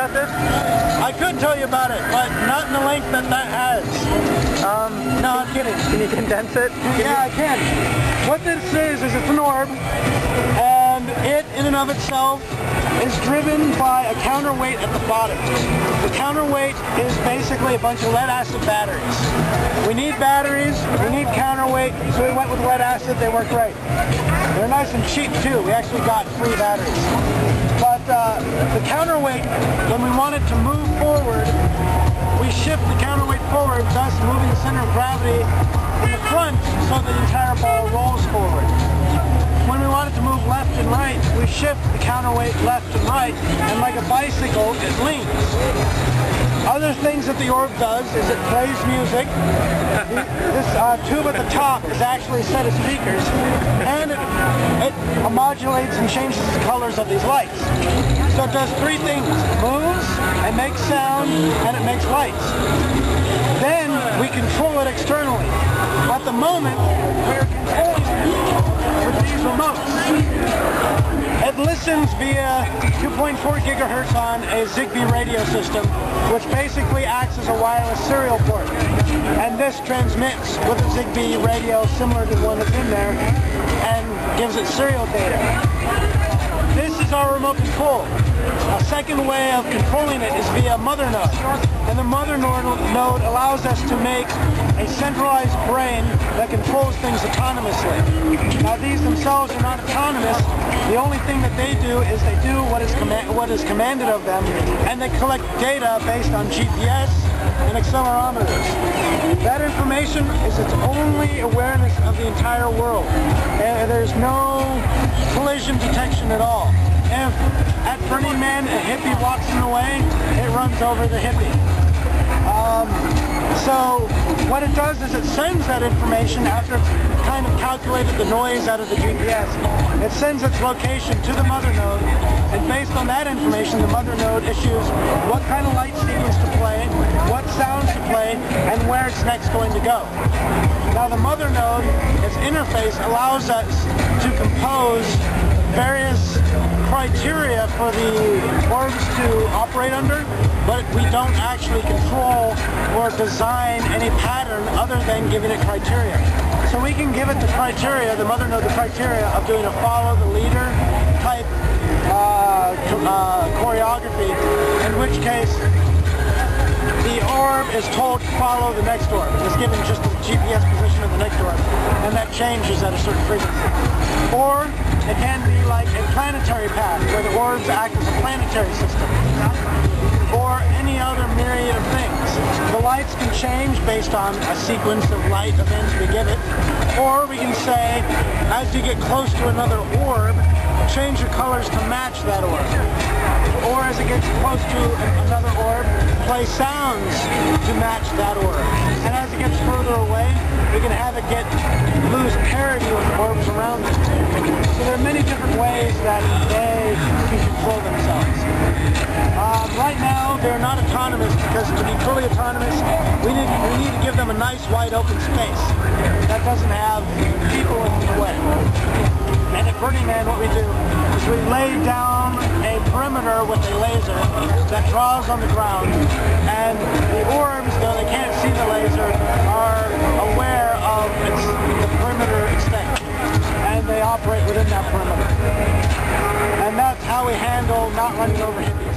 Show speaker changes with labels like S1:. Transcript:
S1: about this?
S2: I could tell you about it, but not in the length that has. No, I'm kidding.
S1: Can you condense it?
S2: Yeah, I can. What this is it's an orb, and it in and of itself is driven by a counterweight at the bottom. The counterweight is basically a bunch of lead acid batteries. We need batteries, we need counterweight, so we went with lead acid. They work great. They're nice and cheap too. We actually got free batteries. But the counterweight, when we want it to move forward, we shift the counterweight forward, thus moving the center of gravity from the front so the entire ball rolls forward. When we want it to move left and right, we shift the counterweight left and right, and like a bicycle, it leans. Other things that the orb does is it plays music. This tube at the top is actually a set of speakers, and it modulates and changes the colors of these lights. So it does three things. It moves, it makes sound, and it makes lights. Then we control it externally. At the moment, we're controlling it with these remotes. It listens via 2.4 gigahertz on a Zigbee radio system, which basically acts as a wireless serial port. And this transmits with a Zigbee radio similar to the one that's in there and gives it serial data. This is our remote control. A second way of controlling it is via mother node. And the mother node allows us to make a centralized brain that controls things autonomously. Now these themselves are not autonomous. The only thing that they do is they do what is commanded of them, and they collect data based on GPS and accelerometers. That information is its only awareness of the entire world. And there's no collision detection at all. If at Burning Man a hippie walks in the way, it runs over the hippie. So what it does is it sends that information after it's kind of calculated the noise out of the GPS. It sends its location to the mother node, and based on that information, the mother node issues what kind of light sequence to play, what sounds to play, and where it's next going to go. Now the mother node, its interface allows us to compose various criteria for the orbs to operate under, but we don't actually control or design any pattern other than giving it criteria. So we can give it the criteria, the mother node the criteria of doing a follow the leader type choreography, in which case the orb is told to follow the next orb. It's given just the GPS position of the next orb, and that changes at a certain frequency. Or it can be like a planetary path, where the orbs act as a planetary system. Or any other myriad of things. The lights can change based on a sequence of light events we give it. Or we can say, as you get close to another orb, change your colors to match that orb. Or as it gets close to another orb, play sounds to match that orb. And as it gets further away, we can have it lose parity with the orbs around it. So there are many different ways that they can control themselves. Right now, they're not autonomous, because to be fully autonomous, we need to give them a nice wide open space that doesn't have people in the way. And at Burning Man, what we do is we lay down a perimeter with a laser that draws on the ground, and the orbs, though they can't see the laser, are aware of the perimeter extent, and they operate within that perimeter. And that's how we handle not running over hippies.